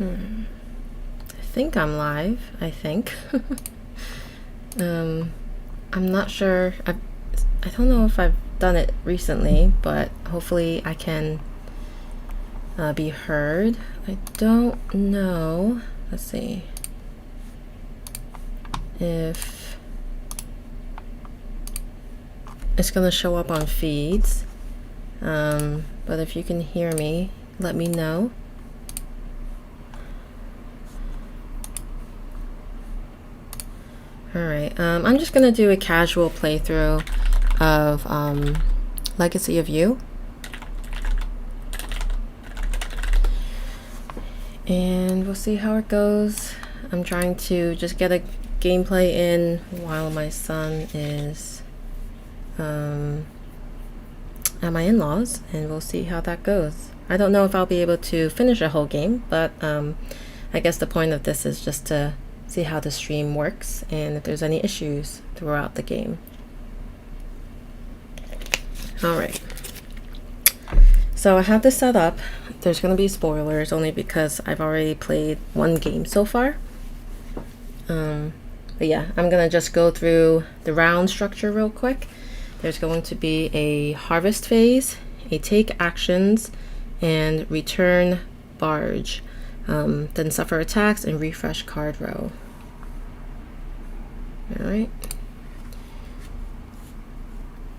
I think I'm live. I think. I'm not sure. I don't know if I've done it recently, but hopefully I can be heard. I don't know. Let's see if it's gonna show up on feeds. But if you can hear me, let me know. Alright, I'm just gonna do a casual playthrough of Legacy of You. And we'll see how it goes. I'm trying to just get a gameplay in while my son is at my in-laws, and we'll see how that goes. I don't know if I'll be able to finish a whole game, but I guess the point of this is just to see how the stream works and if there's any issues throughout the game. Alright, so I have this set up. There's going to be spoilers only because I've already played one game so far. But yeah, I'm going to just go through the round structure real quick. There's going to be a harvest phase, a take actions, and return barge. Then suffer attacks and refresh card row. Alright.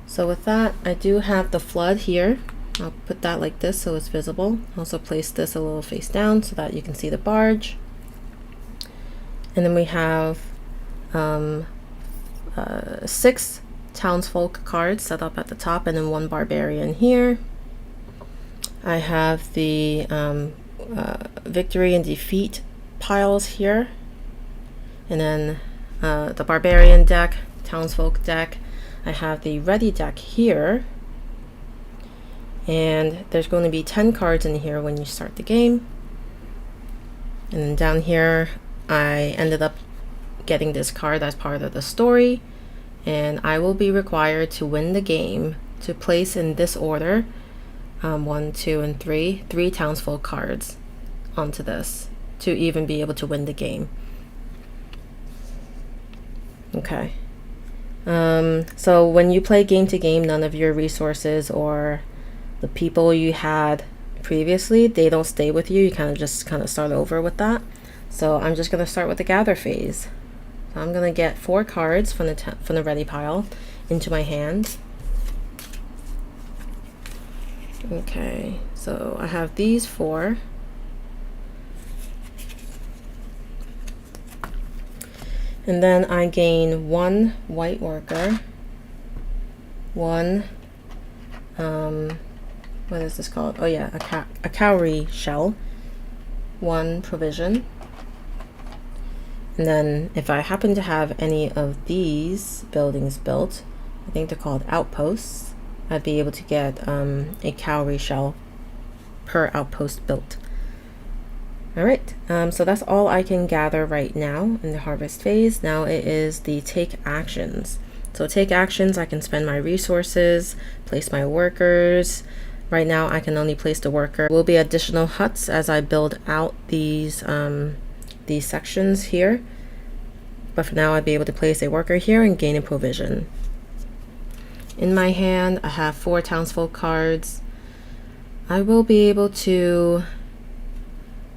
So with that, I do have the flood here. I'll put that like this so it's visible. Also place this a little face down so that you can see the barge. And then we have 6 Townsfolk cards set up at the top, and then 1 barbarian here. I have the victory and defeat piles here, and then the barbarian deck, Townsfolk deck. I have the ready deck here, and there's going to be 10 cards in here when you start the game. And then down here I ended up getting this card as part of the story, and I will be required to win the game to place in this order 1, 2, and 3 Townsfolk cards onto this to even be able to win the game. Okay. So when you play game to game, none of your resources or the people you had previously, they don't stay with you. You kind of start over with that. So I'm just going to start with the gather phase. So I'm going to get 4 cards from the ready pile into my hand. Okay, so I have these 4. And then I gain 1 white worker, 1 what is this called? Oh yeah, a cowrie shell, 1 provision. And then if I happen to have any of these buildings built, I think they're called outposts, I'd be able to get a cowrie shell per outpost built. Alright, so that's all I can gather right now in the harvest phase. Now it is the take actions. So take actions, I can spend my resources, place my workers. Right now I can only place the worker. There will be additional huts as I build out these sections here. But for now I'd be able to place a worker here and gain a provision. In my hand I have 4 Townsfolk cards. I will be able to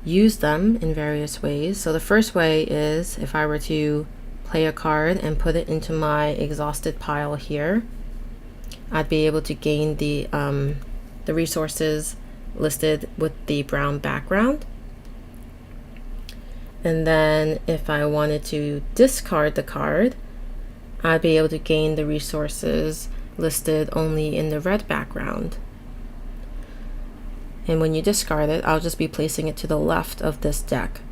use them in various ways. So the first way is if I were to play a card and put it into my exhausted pile here, I'd be able to gain the resources listed with the brown background. And then if I wanted to discard the card, I'd be able to gain the resources listed only in the red background. And when you discard it, I'll just be placing it to the left of this deck.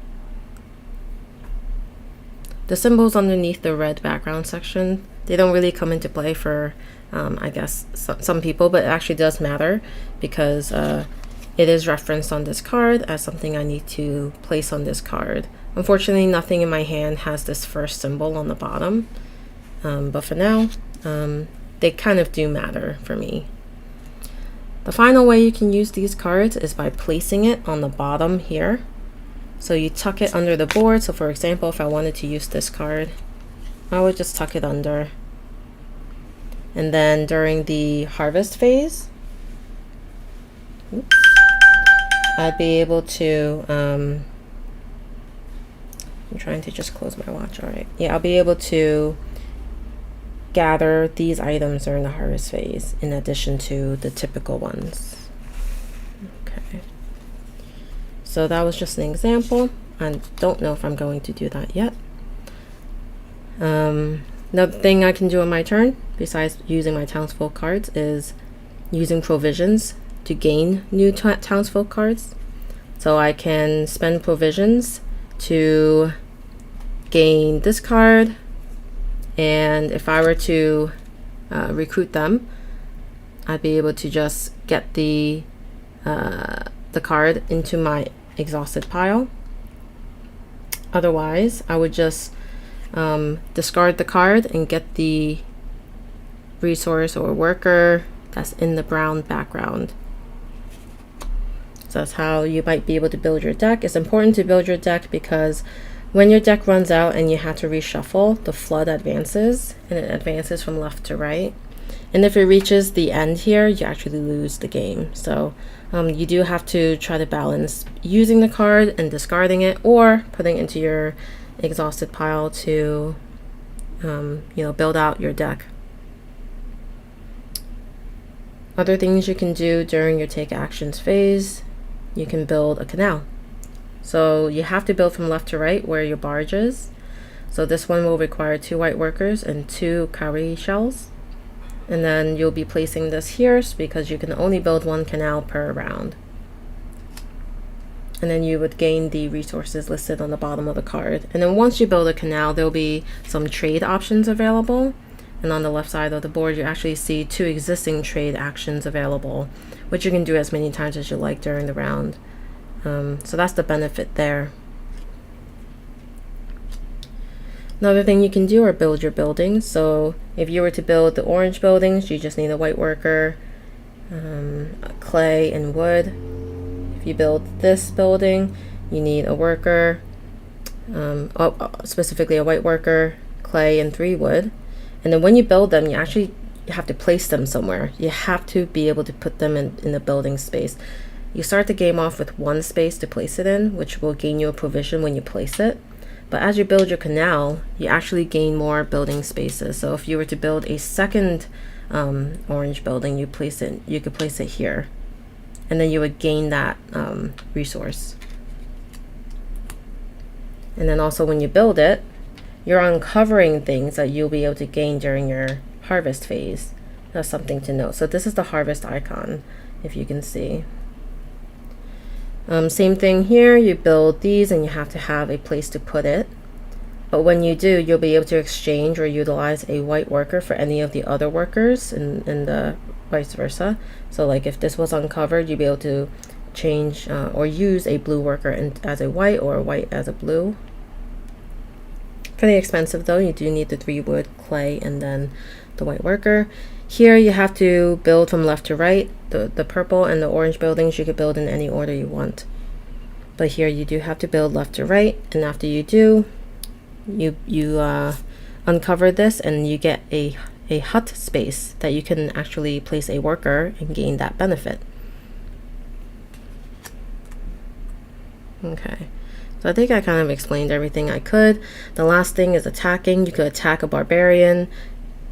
The symbols underneath the red background section, they don't really come into play for, I guess, some people, but it actually does matter because it is referenced on this card as something I need to place on this card. Unfortunately, nothing in my hand has this first symbol on the bottom, but for now, they kind of do matter for me. The final way you can use these cards is by placing it on the bottom here So you tuck it under the board. So for example, if I wanted to use this card, I would just tuck it under. And then during the harvest phase, oops, I'd be able to, I'm trying to just close my watch. All right. Yeah, I'll be able to gather these items during the harvest phase in addition to the typical ones. Okay. So that was just an example. I don't know if I'm going to do that yet. Another thing I can do on my turn, besides using my Townsfolk cards, is using provisions to gain new Townsfolk cards. So I can spend provisions to gain this card, and if I were to recruit them, I'd be able to just get the card into my exhausted pile. Otherwise, I would just discard the card and get the resource or worker that's in the brown background. So that's how you might be able to build your deck. It's important to build your deck because when your deck runs out and you have to reshuffle, the flood advances, and it advances from left to right. And if it reaches the end here, you actually lose the game. So you do have to try to balance using the card and discarding it, or putting it into your exhausted pile to build out your deck. Other things you can do during your take actions phase, you can build a canal. So you have to build from left to right where your barge is. So this one will require 2 white workers and 2 cowrie shells. And then you'll be placing this here because you can only build 1 canal per round. And then you would gain the resources listed on the bottom of the card. And then once you build a canal, there'll be some trade options available. And on the left side of the board, you actually see 2 existing trade actions available, which you can do as many times as you like during the round. So that's the benefit there. Another thing you can do are build your buildings. So if you were to build the orange buildings, you just need a white worker, clay and wood. If you build this building, you need a worker, specifically a white worker, clay, and 3 wood. And then when you build them, you actually have to place them somewhere. You have to be able to put them in the building space. You start the game off with 1 space to place it in, which will gain you a provision when you place it. But as you build your canal, you actually gain more building spaces. So if you were to build a second orange building, you could place it here, and then you would gain that resource. And then also when you build it, you're uncovering things that you'll be able to gain during your harvest phase. That's something to note. So this is the harvest icon, if you can see. Same thing here, you build these and you have to have a place to put it. But when you do, you'll be able to exchange or utilize a white worker for any of the other workers, and the vice versa. So like if this was uncovered, you'd be able to change or use a blue worker as a white, or a white as a blue. Pretty expensive though. You do need the 3 wood, clay, and then the white worker. Here you have to build from left to right. The purple and the orange buildings you could build in any order you want. But here you do have to build left to right, and after you do, you uncover this and you get a hut space that you can actually place a worker and gain that benefit. Okay. So I think I kind of explained everything I could. The last thing is attacking. You could attack a barbarian.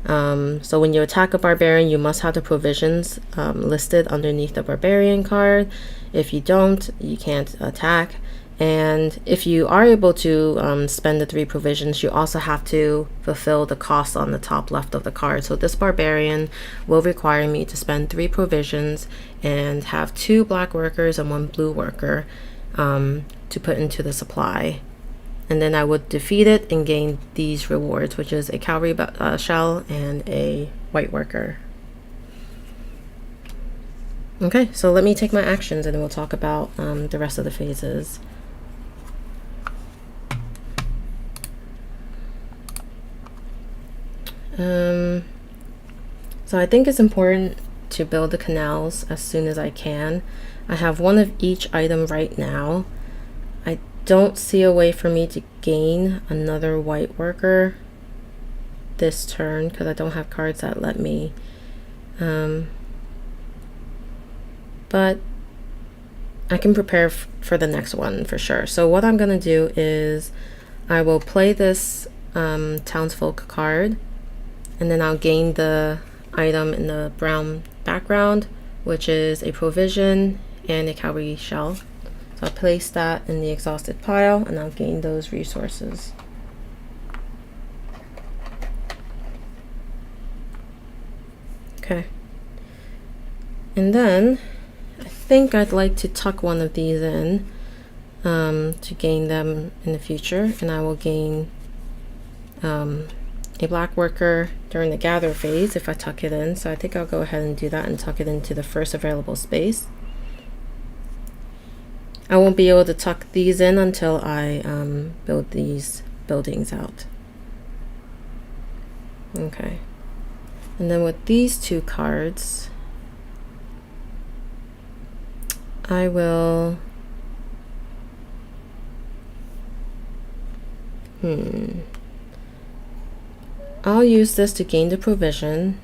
So when you attack a barbarian, you must have the provisions listed underneath the barbarian card. If you don't, you can't attack. And if you are able to spend the 3 provisions, you also have to fulfill the cost on the top left of the card. So this barbarian will require me to spend 3 provisions and have 2 black workers and 1 blue worker to put into the supply. And then I would defeat it and gain these rewards, which is a cowrie shell and a white worker. Okay, so let me take my actions and then we'll talk about the rest of the phases. So I think it's important to build the canals as soon as I can. I have 1 of each item right now. I don't see a way for me to gain another white worker this turn because I don't have cards that let me. But I can prepare for the next one for sure. So what I'm gonna do is I will play this Townsfolk card, and then I'll gain the item in the brown background, which is a provision and a cowrie shell. So I'll place that in the exhausted pile and I'll gain those resources. Okay. And then I think I'd like to tuck one of these in to gain them in the future, and I will gain a black worker during the gather phase if I tuck it in. So I think I'll go ahead and do that and tuck it into the first available space. I won't be able to tuck these in until I build these buildings out. Okay. And then with these two cards, I will I'll use this to gain the provision,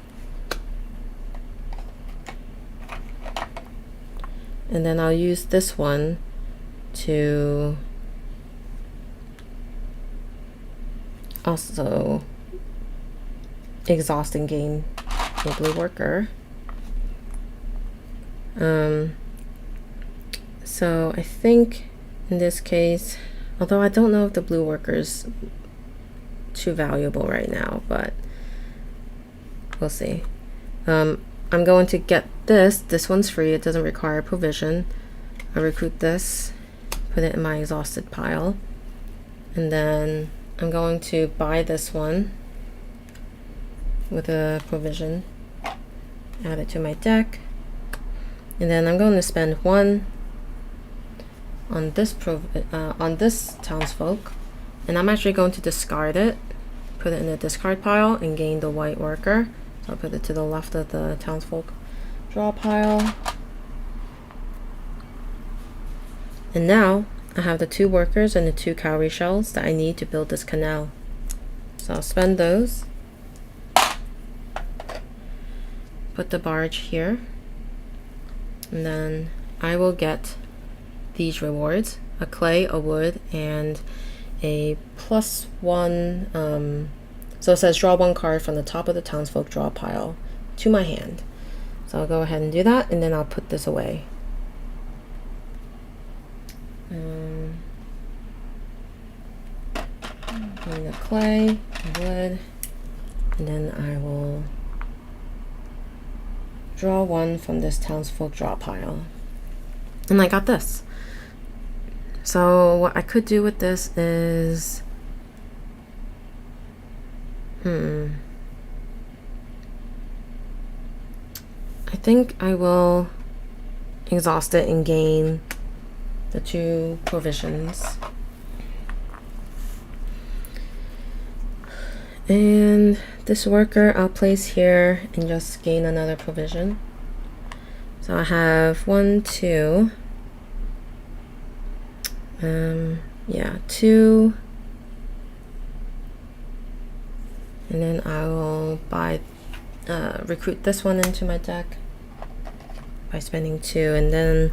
and then I'll use this one to also exhaust and gain a blue worker. So I think in this case, although I don't know if the blue worker's too valuable right now, but we'll see. I'm going to get this one's free, it doesn't require provision. I recruit this, put it in my exhausted pile, and then I'm going to buy this one with a provision, add it to my deck, and then I'm going to spend one on this Townsfolk, and I'm actually going to discard it, put it in the discard pile, and gain the white worker. So I'll put it to the left of the Townsfolk draw pile. And now I have the two workers and the two cowrie shells that I need to build this canal. So I'll spend those, put the barge here, and then I will get these rewards: a clay, a wood, and a +1. So it says draw one card from the top of the Townsfolk draw pile to my hand. So I'll go ahead and do that, and then I'll put this away. The clay, the wood, and then I will draw one from this Townsfolk draw pile. And I got this. So what I could do with this is I think I will exhaust it and gain the two provisions. And this worker I'll place here and just gain another provision. So I have 1, 2, yeah, 2, and then I will recruit this one into my deck by spending 2, and then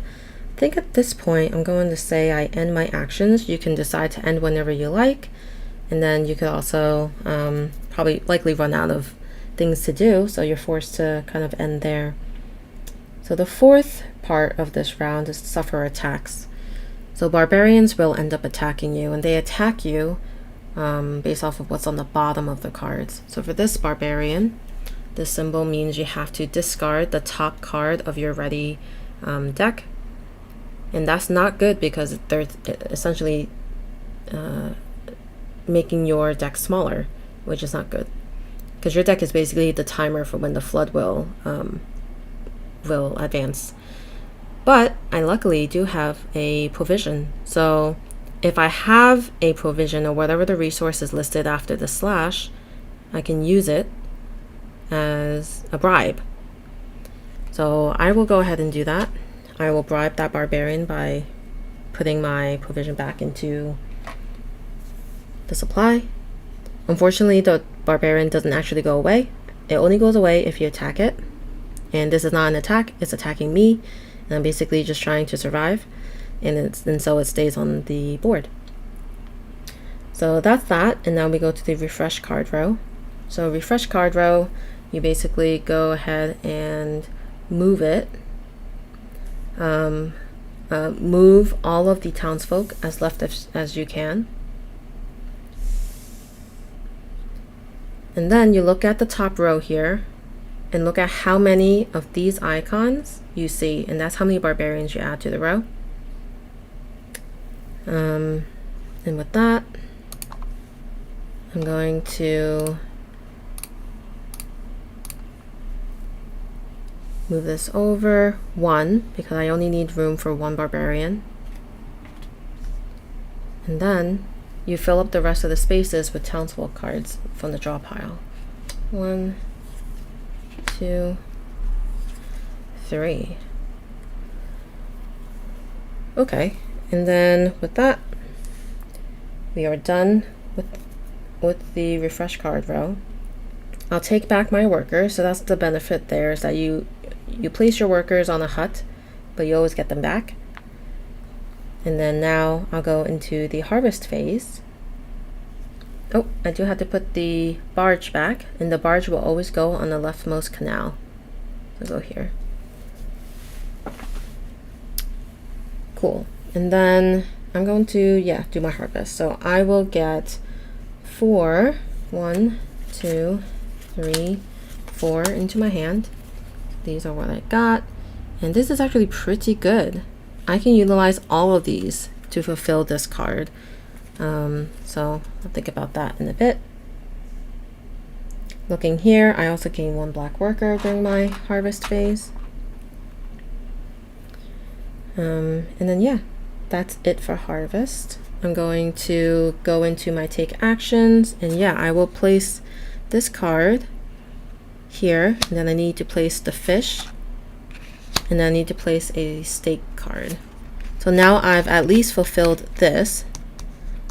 I think at this point I'm going to say I end my actions. You can decide to end whenever you like, and then you could also likely run out of things to do, so you're forced to kind of end there. So the fourth part of this round is suffer attacks. So barbarians will end up attacking you, and they attack you based off of what's on the bottom of the cards. So for this barbarian, this symbol means you have to discard the top card of your ready deck, and that's not good because they're essentially making your deck smaller, which is not good, because your deck is basically the timer for when the flood will advance. But I luckily do have a provision, so if I have a provision or whatever the resource is listed after the slash, I can use it as a bribe. So I will go ahead and do that. I will bribe that barbarian by putting my provision back into the supply. Unfortunately, the barbarian doesn't actually go away. It only goes away if you attack it. And this is not an attack, it's attacking me. And I'm basically just trying to survive. And so it stays on the board. So that's that. And now we go to the refresh card row. So refresh card row, you basically go ahead and move it. Move all of the townsfolk as left as you can. And then you look at the top row here and look at how many of these icons you see, and that's how many barbarians you add to the row. And with that, I'm going to move this over 1 because I only need room for 1 barbarian. And then you fill up the rest of the spaces with Townsfolk cards from the draw pile. 1, 2, 3. Okay, and then with that, we are done with the refresh card row. I'll take back my workers, so that's the benefit there, is that you place your workers on a hut, but you always get them back. And then now I'll go into the harvest phase. Oh, I do have to put the barge back, and the barge will always go on the leftmost canal. So go here. Cool. And then I'm going to, do my harvest. So I will get 4, 1, 2, 3, 4 into my hand. These are what I got. And this is actually pretty good. I can utilize all of these to fulfill this card. So I'll think about that in a bit. Looking here, I also gain 1 black worker during my harvest phase. And then that's it for harvest. I'm going to go into my take actions, and I will place this card here, and then I need to place the fish, and then I need to place a stake card. So now I've at least fulfilled this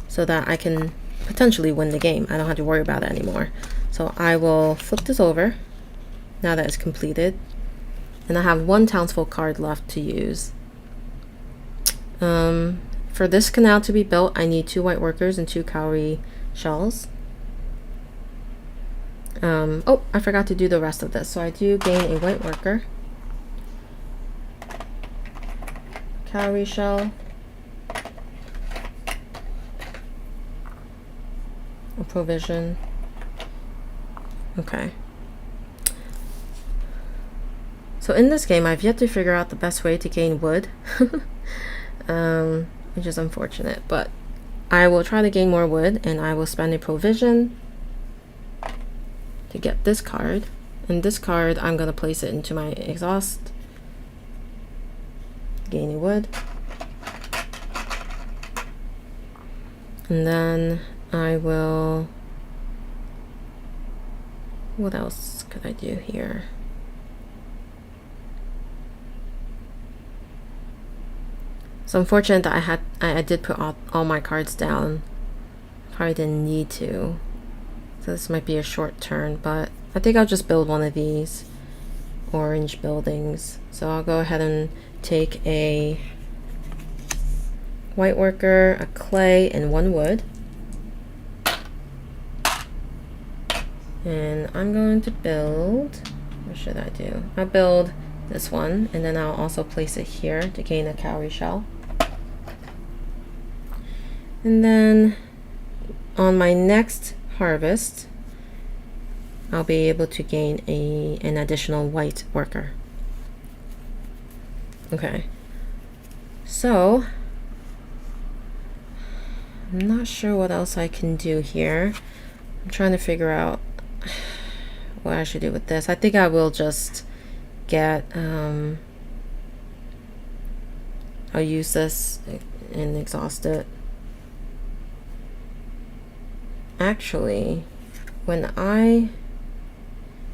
so that I can potentially win the game. I don't have to worry about it anymore. So I will flip this over now that it's completed, and I have 1 townsfolk card left to use. For this canal to be built, I need 2 white workers and 2 cowrie shells. Oh, I forgot to do the rest of this. So I do gain a white worker, cowrie shell, a provision. Okay. So in this game, I've yet to figure out the best way to gain wood, which is unfortunate, but I will try to gain more wood, and I will spend a provision to get this card. And this card, I'm going to place it into my exhaust, gain a wood. And then I will, what else could I do here? It's unfortunate that I did put all my cards down. Probably didn't need to. So this might be a short turn, but I think I'll just build one of these orange buildings. So I'll go ahead and take a white worker, a clay, and 1 wood. And I'm going to build, what should I do? I'll build this one, and then I'll also place it here to gain a cowrie shell. And then on my next harvest, I'll be able to gain an additional white worker. Okay, so I'm not sure what else I can do here. I'm trying to figure out what I should do with this. I think I will just get I'll use this and exhaust it. Actually, when I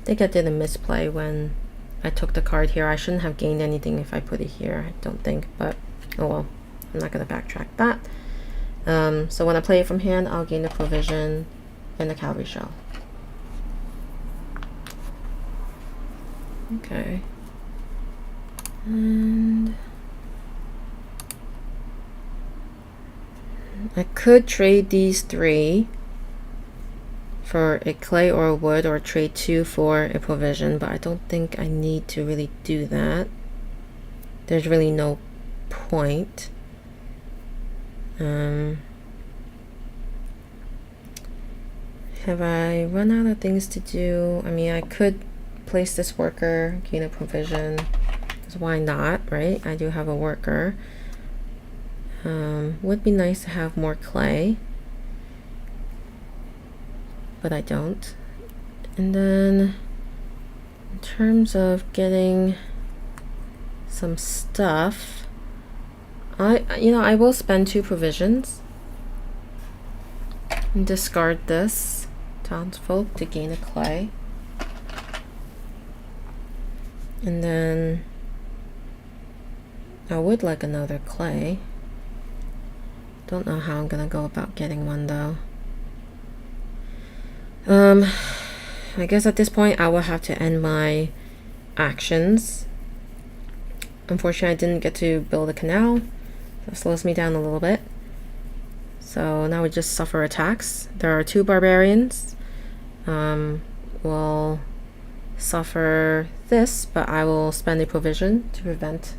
think I did a misplay when I took the card here. I shouldn't have gained anything if I put it here, I don't think, but oh well. I'm not going to backtrack that. So when I play it from hand, I'll gain the provision and the cowrie shell. Okay. And I could trade these 3 for a clay or a wood, or trade 2 for a provision, but I don't think I need to really do that. There's really no point. Have I run out of things to do? I mean, I could place this worker, gain a provision, because why not, right? I do have a worker. Would be nice to have more clay, but I don't. And then in terms of getting some stuff, I will spend 2 provisions and discard this Townsfolk to gain a clay. And then I would like another clay. Don't know how I'm gonna go about getting one though. I guess at this point I will have to end my actions. Unfortunately, I didn't get to build a canal. That slows me down a little bit. So now we just suffer attacks. There are 2 barbarians. We'll suffer this, but I will spend a provision to prevent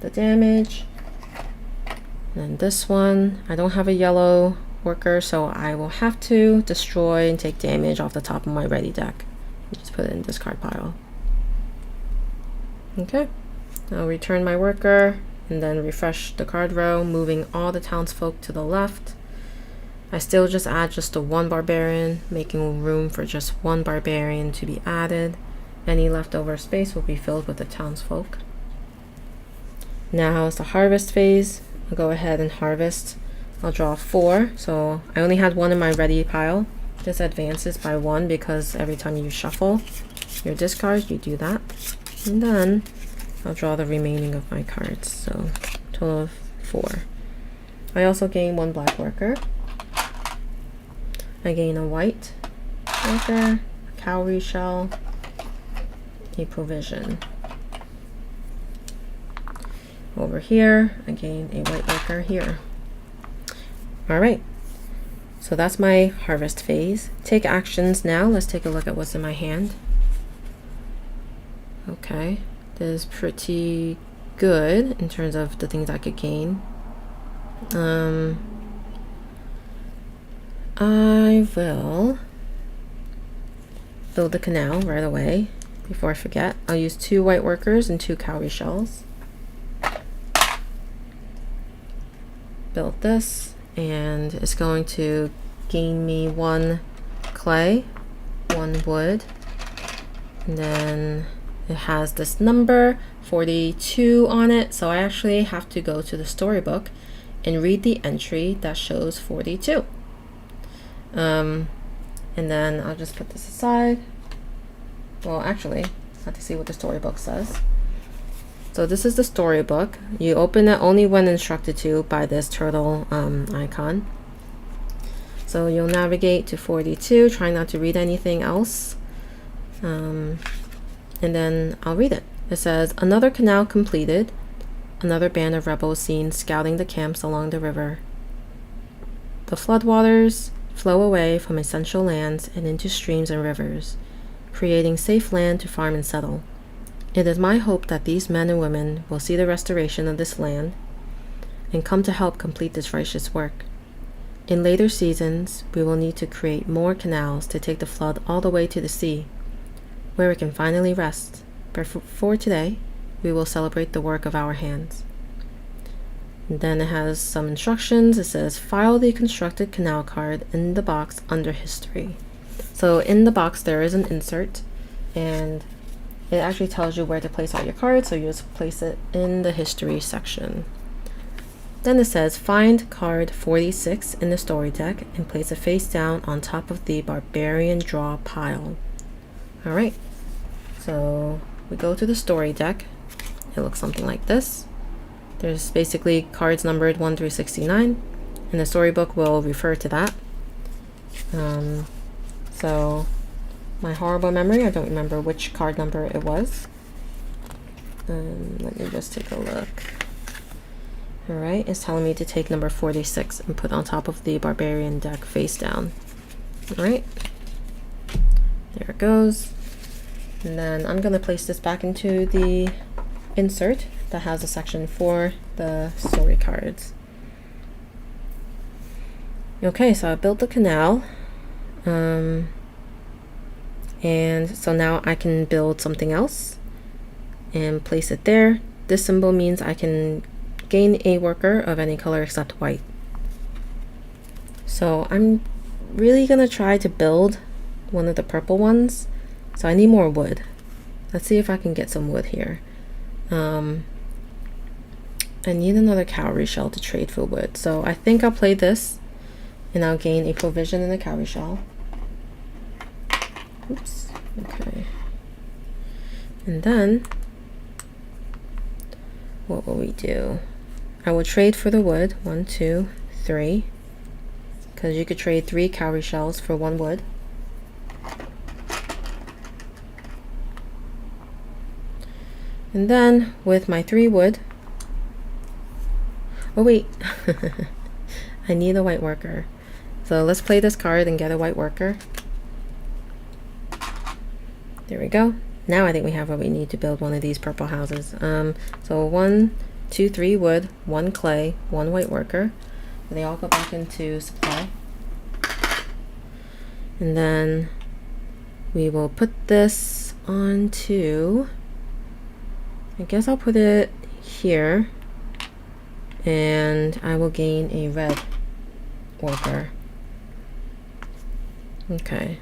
the damage. And then this one, I don't have a yellow worker, so I will have to destroy and take damage off the top of my ready deck. Just put it in discard pile. Okay, I'll return my worker and then refresh the card row, moving all the townsfolk to the left. I still just add just the 1 barbarian, making room for just 1 barbarian to be added. Any leftover space will be filled with the townsfolk. Now is the harvest phase. I'll go ahead and harvest. I'll draw 4, so I only had 1 in my ready pile. This advances by 1 because every time you shuffle your discards, you do that. And then I'll draw the remaining of my cards, so total of 4. I also gain 1 black worker. I gain a white worker, a cowrie shell, a provision. Over here, I gain a white worker here. Alright, so that's my harvest phase. Take actions now. Let's take a look at what's in my hand. Okay, this is pretty good in terms of the things I could gain. I will build the canal right away before I forget. I'll use 2 white workers and 2 cowrie shells. Build this, and it's going to gain me 1 clay, 1 wood, and then it has this number 42 on it, so I actually have to go to the storybook and read the entry that shows 42. And then I'll just put this aside. Well, actually, I have to see what the storybook says. So this is the storybook. You open it only when instructed to by this turtle icon. So you'll navigate to 42, try not to read anything else. And then I'll read it. It says, another canal completed. Another band of rebels seen scouting the camps along the river. The floodwaters flow away from essential lands and into streams and rivers, creating safe land to farm and settle. It is my hope that these men and women will see the restoration of this land and come to help complete this righteous work. In later seasons, we will need to create more canals to take the flood all the way to the sea, where it can finally rest. But for today, we will celebrate the work of our hands. And then it has some instructions. It says, file the constructed canal card in the box under history. So in the box, there is an insert, and it actually tells you where to place all your cards, so you just place it in the history section. Then it says, find card 46 in the story deck and place it face down on top of the barbarian draw pile. Alright, so we go to the story deck. It looks something like this. There's basically cards numbered 1 through 69, and the storybook will refer to that. So my horrible memory, I don't remember which card number it was. Let me just take a look. Alright, it's telling me to take number 46 and put on top of the barbarian deck face down. Alright, there it goes. And then I'm going to place this back into the insert that has a section for the story cards. Okay, so I built the canal. And so now I can build something else and place it there. This symbol means I can gain a worker of any color except white. So I'm really gonna try to build one of the purple ones. So I need more wood. Let's see if I can get some wood here. I need another cowrie shell to trade for wood. So I think I'll play this and I'll gain a provision in the cowrie shell. Oops, okay. And then what will we do? I will trade for the wood. 1, 2, 3. Because you could trade 3 cowrie shells for 1 wood. And then with my 3 wood. Oh wait, I need a white worker. So let's play this card and get a white worker. There we go. Now I think we have what we need to build one of these purple houses. So 1, 2, 3 wood, 1 clay, 1 white worker. They all go back into supply. And then we will put this onto, I guess I'll put it here, and I will gain a red worker. Okay.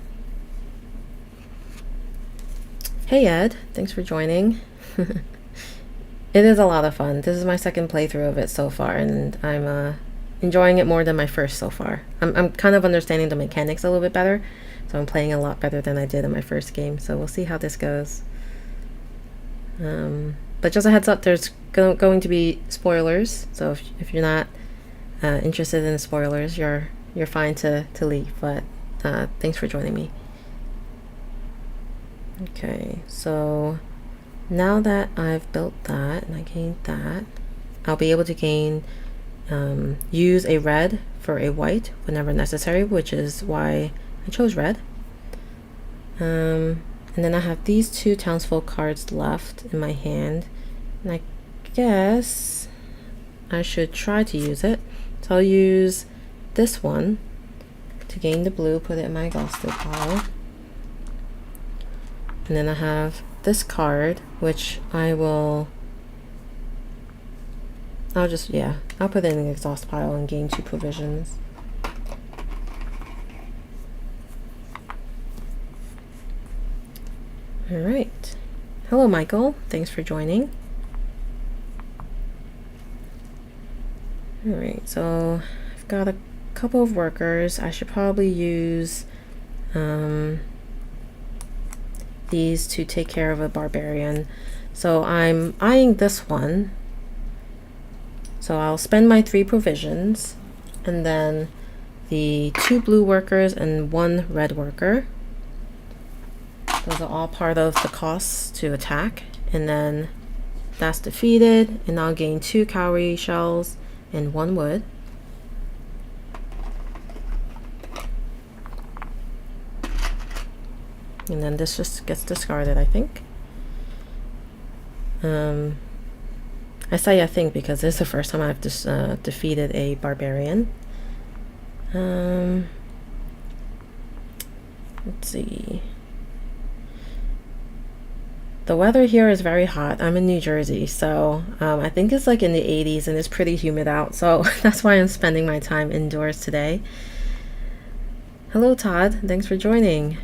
Hey Ed, thanks for joining. It is a lot of fun. This is my second playthrough of it so far, and I'm enjoying it more than my first so far. I'm kind of understanding the mechanics a little bit better, so I'm playing a lot better than I did in my first game, so we'll see how this goes. But just a heads up, there's going to be spoilers, so if you're not interested in spoilers, you're fine to leave, but thanks for joining me. Okay, so now that I've built that and I gained that, I'll be able to gain use a red for a white whenever necessary, which is why I chose red. And then I have these 2 Townsfolk cards left in my hand, and I guess I should try to use it. So I'll use this one to gain the blue, put it in my exhausted pile. And then I have this card, which I'll put it in the exhaust pile and gain 2 provisions. All right. Hello, Michael. Thanks for joining. All right, so I've got a couple of workers. I should probably use these to take care of a barbarian. So I'm eyeing this one. So I'll spend my 3 provisions, and then the 2 blue workers and 1 red worker. Those are all part of the costs to attack, and then that's defeated, and I'll gain 2 cowrie shells and 1 wood. And then this just gets discarded, I think. I say I think because this is the first time I've defeated a barbarian. Let's see. The weather here is very hot. I'm in New Jersey, so I think it's like in the 80s and it's pretty humid out, so that's why I'm spending my time indoors today. Hello, Todd. Thanks for joining.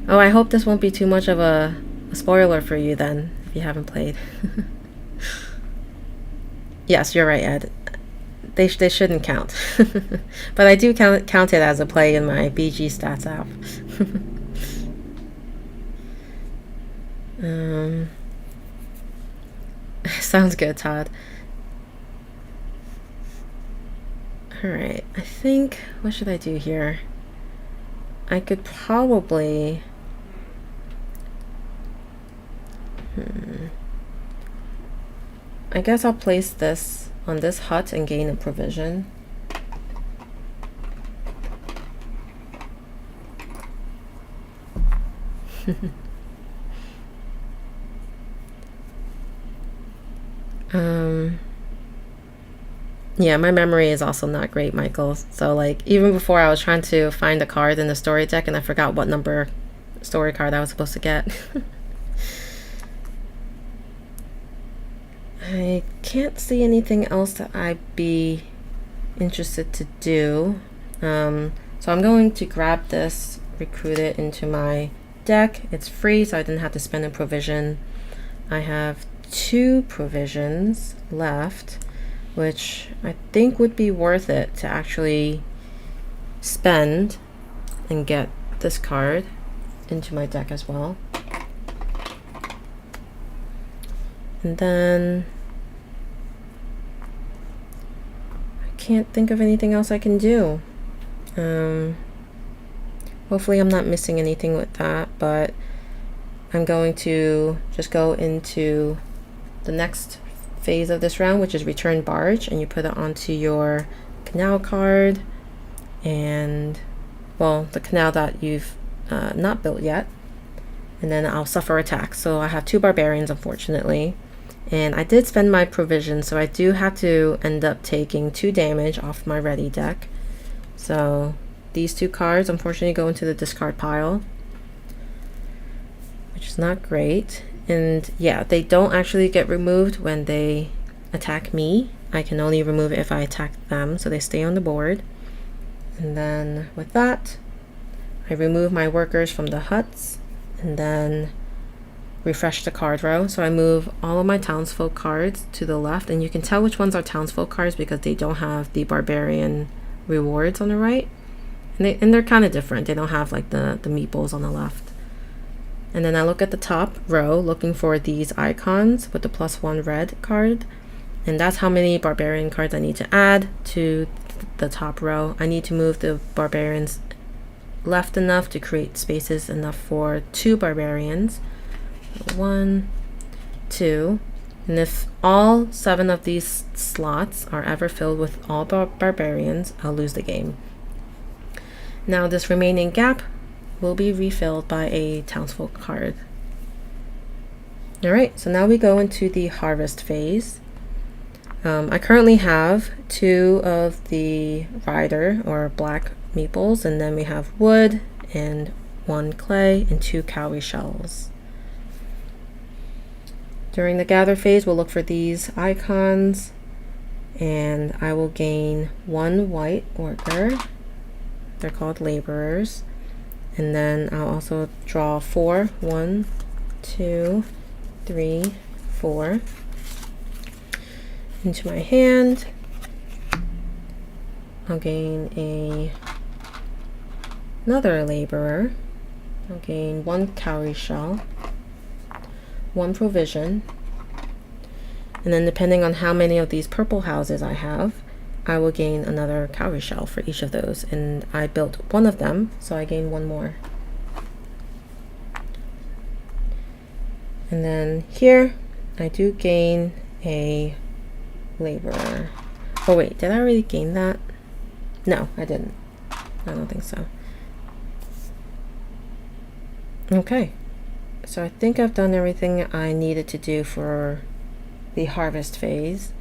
Oh, I hope this won't be too much of a spoiler for you then, if you haven't played. Yes, you're right, Ed. They shouldn't count. But I do count it as a play in my BG stats app. Sounds good, Todd. Alright, I think, what should I do here? I could probably... I guess I'll place this on this hut and gain a provision. Yeah, my memory is also not great, Michael. So like even before I was trying to find a card in the story deck and I forgot what number story card I was supposed to get. I can't see anything else that I'd be interested to do. So I'm going to grab this, recruit it into my deck. It's free, so I didn't have to spend a provision. I have 2 provisions left, which I think would be worth it to actually spend and get this card into my deck as well. And then I can't think of anything else I can do. Hopefully I'm not missing anything with that, but I'm going to just go into the next phase of this round, which is return barge, and you put it onto your canal card, and well, the canal that you've not built yet, and then I'll suffer attacks. So I have 2 barbarians, unfortunately, and I did spend my provision, so I do have to end up taking 2 damage off my ready deck. So these 2 cards unfortunately go into the discard pile, which is not great. And yeah, they don't actually get removed when they attack me. I can only remove it if I attack them, so they stay on the board. And then with that, I remove my workers from the huts and then refresh the card row. So I move all of my Townsfolk cards to the left, and you can tell which ones are Townsfolk cards because they don't have the barbarian rewards on the right. And they're kind of different. They don't have like the meeples on the left. And then I look at the top row looking for these icons with the +1 red card. And that's how many barbarian cards I need to add to the top row. I need to move the barbarians left enough to create spaces enough for 2 barbarians. 1, 2. And if all 7 of these slots are ever filled with all barbarians, I'll lose the game. Now this remaining gap will be refilled by a Townsfolk card. Alright, so now we go into the harvest phase. I currently have 2 of the rider or black meeples, and then we have wood and 1 clay and 2 cowrie shells. During the gather phase, we'll look for these icons, and I will gain 1 white worker. They're called laborers. And then I'll also draw 4. 1, 2, 3, 4 into my hand. I'll gain another laborer. I'll gain 1 cowrie shell, 1 provision, and then depending on how many of these purple houses I have, I will gain another cowrie shell for each of those, and I built 1 of them, so I gain 1 more. And then here I do gain a laborer. Oh wait, did I already gain that? No, I didn't. I don't think so. Okay, so I think I've done everything I needed to do for the harvest phase.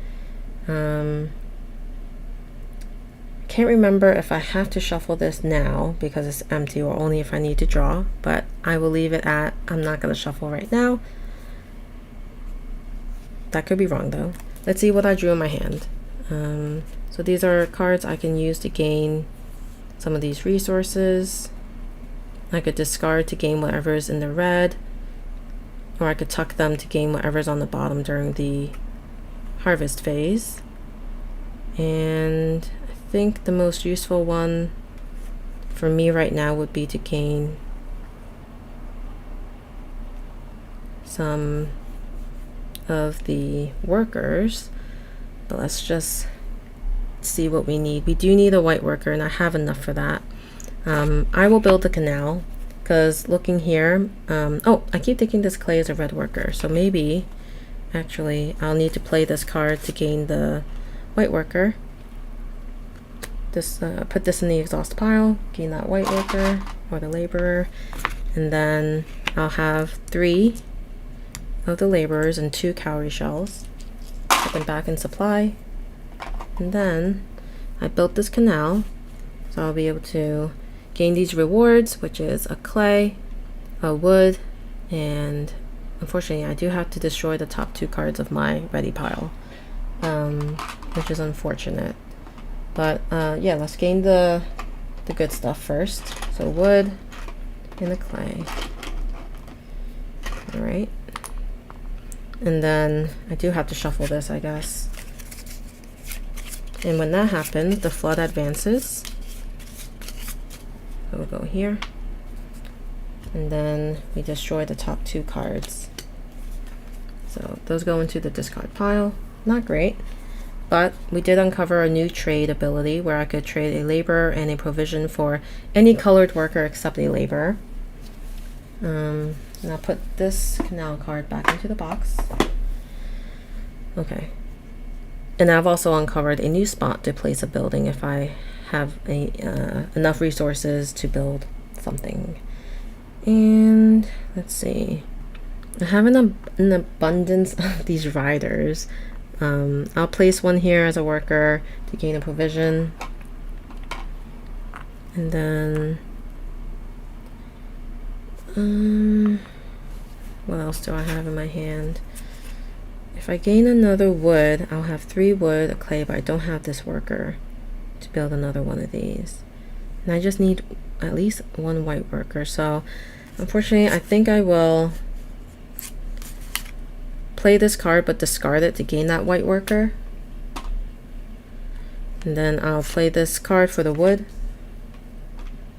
Can't remember if I have to shuffle this now because it's empty, or only if I need to draw, but I will leave it at I'm not going to shuffle right now. That could be wrong though. Let's see what I drew in my hand. So these are cards I can use to gain some of these resources. I could discard to gain whatever's in the red, or I could tuck them to gain whatever's on the bottom during the harvest phase. And I think the most useful one for me right now would be to gain some of the workers, but let's just see what we need. We do need a white worker, and I have enough for that. I will build the canal, because looking here, oh, I keep thinking this clay is a red worker, so maybe actually I'll need to play this card to gain the white worker. Just put this in the exhaust pile, gain that white worker or the laborer, and then I'll have 3 of the laborers and 2 cowrie shells. Put them back in supply, and then I built this canal, so I'll be able to gain these rewards, which is a clay, a wood, and unfortunately I do have to destroy the top 2 cards of my ready pile, which is unfortunate. But yeah, let's gain the good stuff first. So wood and the clay. All right. And then I do have to shuffle this, I guess. And when that happens, the flood advances. So we'll go here. And then we destroy the top 2 cards. So those go into the discard pile. Not great. But we did uncover a new trade ability where I could trade a laborer and a provision for any colored worker except a laborer. And I'll put this canal card back into the box. Okay. And I've also uncovered a new spot to place a building if I have enough resources to build something. And let's see. I have an abundance of these riders. I'll place one here as a worker to gain a provision. And then what else do I have in my hand? If I gain another wood, I'll have 3 wood, a clay, but I don't have this worker to build another one of these. And I just need at least 1 white worker. So unfortunately, I think I will play this card but discard it to gain that white worker. And then I'll play this card for the wood,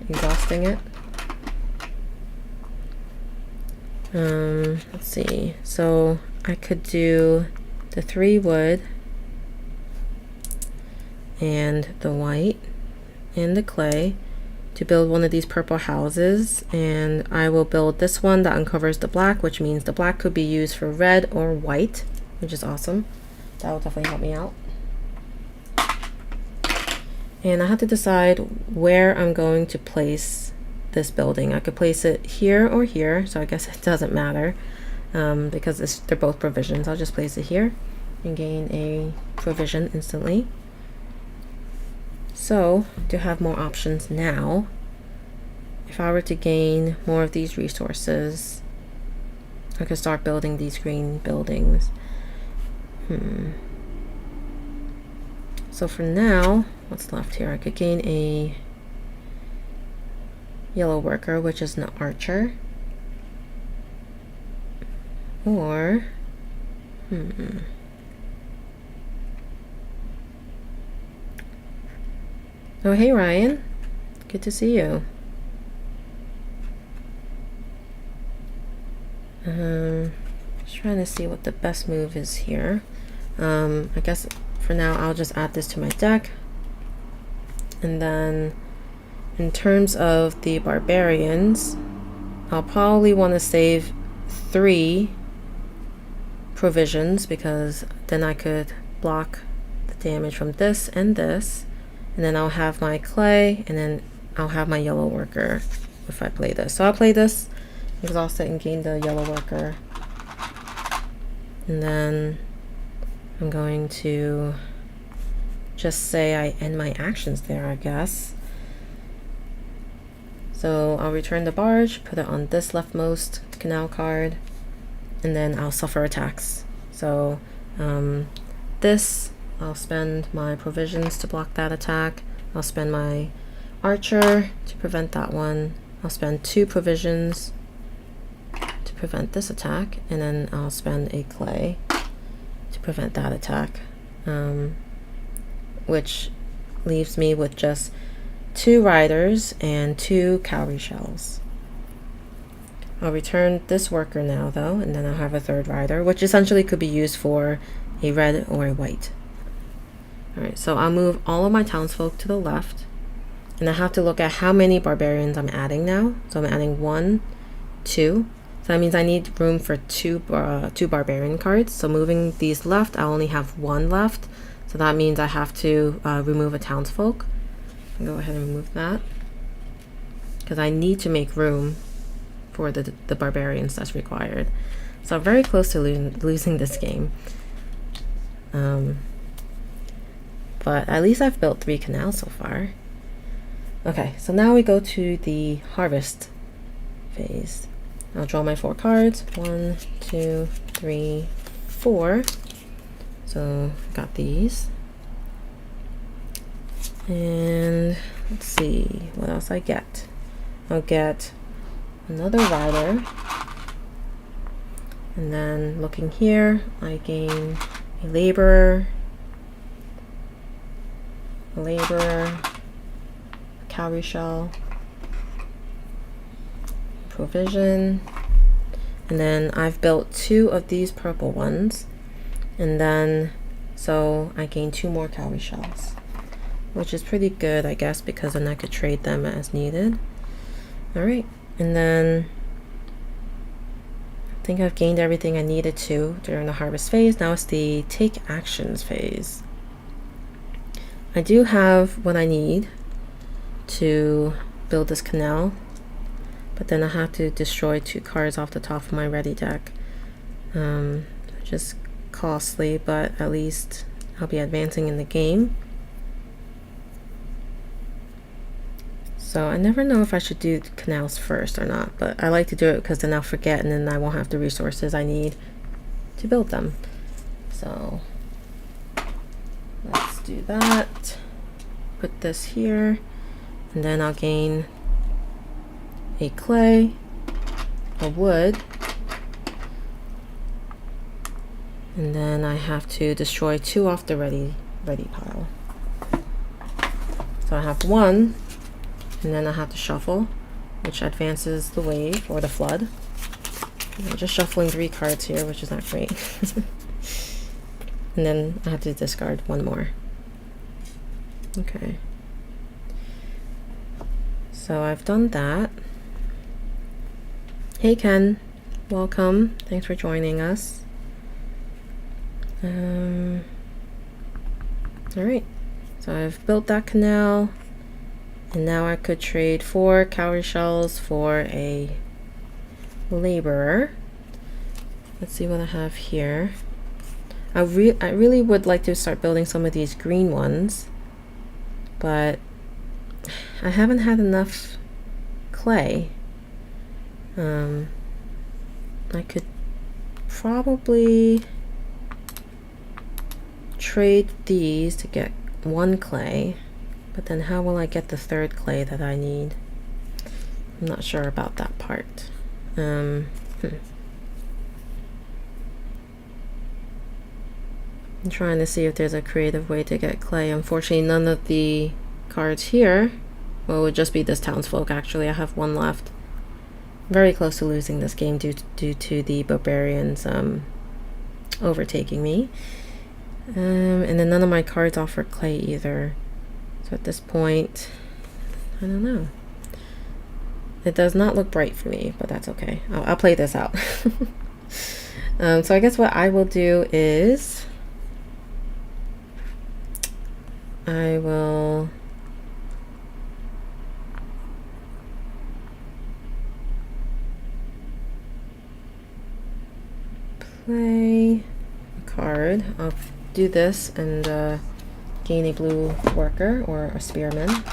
exhausting it. Let's see. So I could do the 3 wood and the white and the clay to build one of these purple houses, and I will build this one that uncovers the black, which means the black could be used for red or white, which is awesome. That will definitely help me out. And I have to decide where I'm going to place this building. I could place it here or here, so I guess it doesn't matter because they're both provisions. I'll just place it here and gain a provision instantly. So to have more options now, if I were to gain more of these resources, I could start building these green buildings. So for now, what's left here? I could gain a yellow worker, which is an archer, or oh, hey Ryan, good to see you. Just trying to see what the best move is here. I guess for now I'll just add this to my deck, and then in terms of the barbarians, I'll probably want to save 3 provisions, because then I could block the damage from this and this. And then I'll have my clay, and then I'll have my yellow worker if I play this. So I'll play this, exhaust it, and gain the yellow worker. And then I'm going to just say I end my actions there, I guess. So I'll return the barge, put it on this leftmost canal card, and then I'll suffer attacks. So this, I'll spend my provisions to block that attack. I'll spend my archer to prevent that one. I'll spend 2 provisions to prevent this attack, and then I'll spend a clay to prevent that attack, which leaves me with just 2 riders and 2 cowrie shells. I'll return this worker now though, and then I'll have a third rider, which essentially could be used for a red or a white. Alright, so I'll move all of my townsfolk to the left, and I have to look at how many barbarians I'm adding now. So I'm adding 1, 2. So that means I need room for two barbarian cards. So moving these left, I only have 1 left. So that means I have to remove a townsfolk. I'll go ahead and remove that, because I need to make room for the barbarians that's required. So I'm very close to losing this game. But at least I've built 3 canals so far. Okay, so now we go to the harvest phase. I'll draw my 4 cards. 1, 2, 3, 4. So got these. And let's see what else I get. I'll get another rider. And then looking here, I gain a laborer, a cowrie shell, provision, and then I've built 2 of these purple ones, and then so I gain 2 more cowrie shells, which is pretty good, I guess, because then I could trade them as needed. Alright, and then I think I've gained everything I needed to during the harvest phase. Now it's the take actions phase. I do have what I need to build this canal, but then I have to destroy 2 cards off the top of my ready deck, which is costly, but at least I'll be advancing in the game. So I never know if I should do canals first or not, but I like to do it because then I'll forget and then I won't have the resources I need to build them. So let's do that. Put this here, and then I'll gain a clay, a wood, and then I have to destroy 2 off the ready pile. So I have 1, and then I have to shuffle, which advances the wave or the flood. I'm just shuffling 3 cards here, which is not great. And then I have to discard 1 more. Okay. So I've done that. Hey Ken, welcome. Thanks for joining us. Alright, so I've built that canal, and now I could trade 4 cowrie shells for a laborer. Let's see what I have here. I really would like to start building some of these green ones, but I haven't had enough clay. I could probably trade these to get 1 clay, but then how will I get the 3rd clay that I need? I'm not sure about that part. I'm trying to see if there's a creative way to get clay. Unfortunately, none of the cards here, well, it would just be this townsfolk. Actually, I have 1 left. Very close to losing this game due to the barbarians overtaking me. And then none of my cards offer clay either. So at this point, I don't know. It does not look bright for me, but that's okay. I'll play this out. So I guess what I will do is I will play a card. I'll do this and gain a blue worker or a spearman.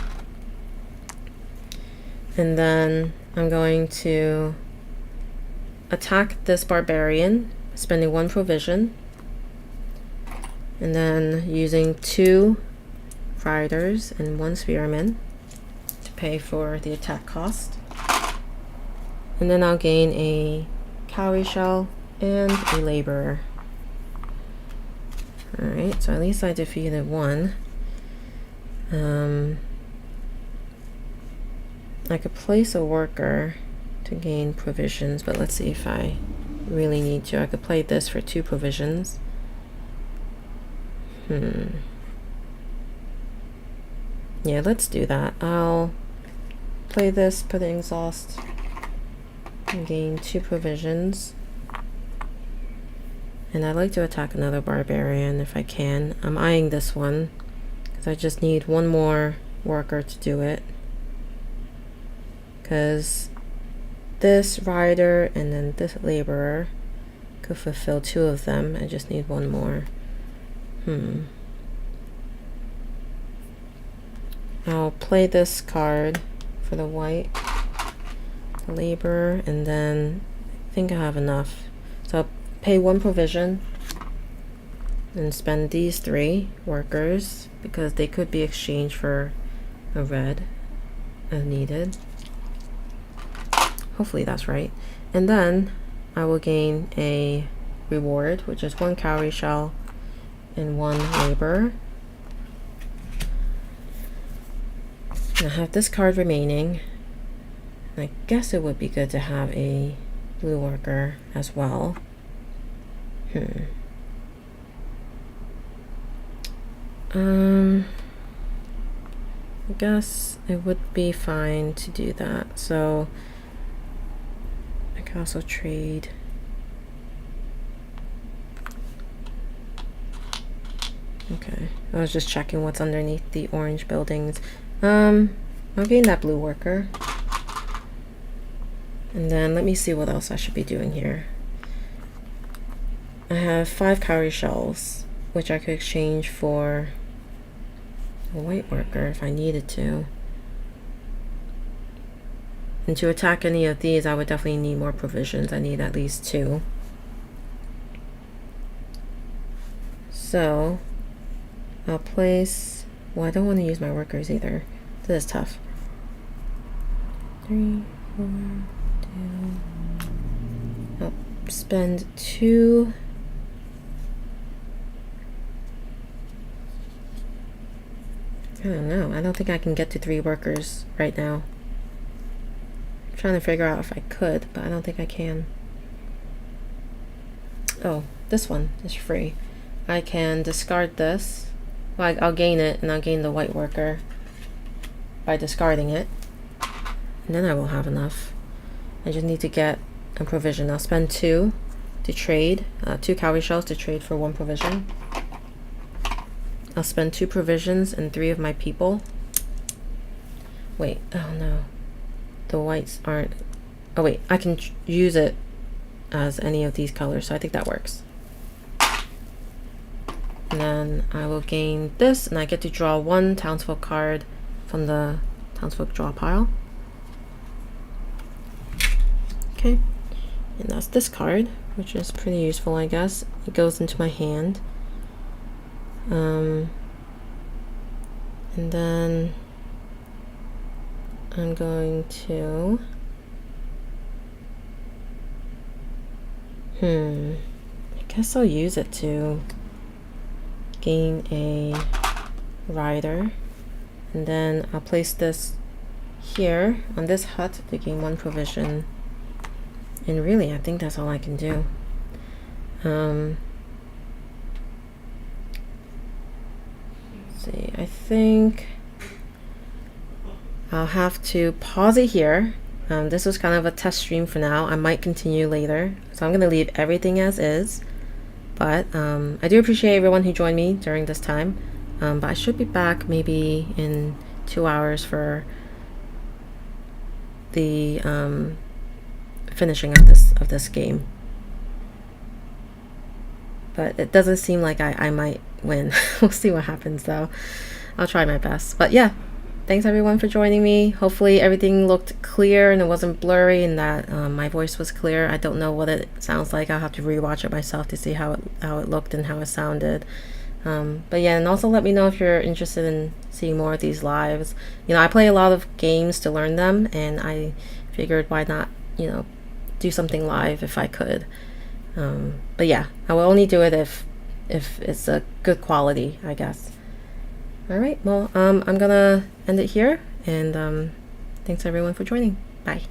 And then I'm going to attack this barbarian, spending 1 provision, and then using 2 riders and 1 spearman to pay for the attack cost. And then I'll gain a cowrie shell and a laborer. Alright, so at least I defeated 1. I could place a worker to gain provisions, but let's see if I really need to. I could play this for 2 provisions. Yeah, let's do that. I'll play this, put in exhaust, and gain 2 provisions. And I'd like to attack another barbarian if I can. I'm eyeing this one because I just need 1 more worker to do it. Because this rider and then this laborer could fulfill 2 of them. I just need 1 more. I'll play this card for the white, the laborer, and then I think I have enough. So I'll pay 1 provision and spend these 3 workers because they could be exchanged for a red as needed. Hopefully that's right. And then I will gain a reward, which is 1 cowrie shell and 1 labor. And I have this card remaining. And I guess it would be good to have a blue worker as well. I guess it would be fine to do that. So I can also trade. Okay, I was just checking what's underneath the orange buildings. I'll gain that blue worker. And then let me see what else I should be doing here. I have 5 cowrie shells, which I could exchange for a white worker if I needed to. And to attack any of these, I would definitely need more provisions. I need at least 2. So I'll place, well, I don't want to use my workers either. This is tough. 3, 4, 2. I'll spend 2. I don't know. I don't think I can get to 3 workers right now. I'm trying to figure out if I could, but I don't think I can. Oh, this one is free. I can discard this. Well, I'll gain it, and I'll gain the white worker by discarding it. And then I will have enough. I just need to get a provision. I'll spend 2 to trade, 2 cowrie shells to trade for 1 provision. I'll spend 2 provisions and 3 of my people. Wait, oh no. The whites aren't, oh wait, I can use it as any of these colors, so I think that works. And then I will gain this, and I get to draw 1 Townsfolk card from the Townsfolk draw pile. Okay, and that's this card, which is pretty useful, I guess. It goes into my hand. And then I'm going to I guess I'll use it to gain a rider, and then I'll place this here on this hut to gain 1 provision. And really, I think that's all I can do. See, I think I'll have to pause it here. This was kind of a test stream for now. I might continue later, so I'm going to leave everything as is. But I do appreciate everyone who joined me during this time. But I should be back maybe in 2 hours for the finishing of this game. But it doesn't seem like I might win. We'll see what happens though. I'll try my best. But yeah, thanks everyone for joining me. Hopefully everything looked clear and it wasn't blurry, and that my voice was clear. I don't know what it sounds like. I'll have to rewatch it myself to see how it looked and how it sounded. But yeah, and also let me know if you're interested in seeing more of these lives. You know, I play a lot of games to learn them, and I figured why not, you know, do something live if I could. But yeah, I will only do it if it's a good quality, I guess. All right, well, I'm gonna end it here, and thanks everyone for joining. Bye.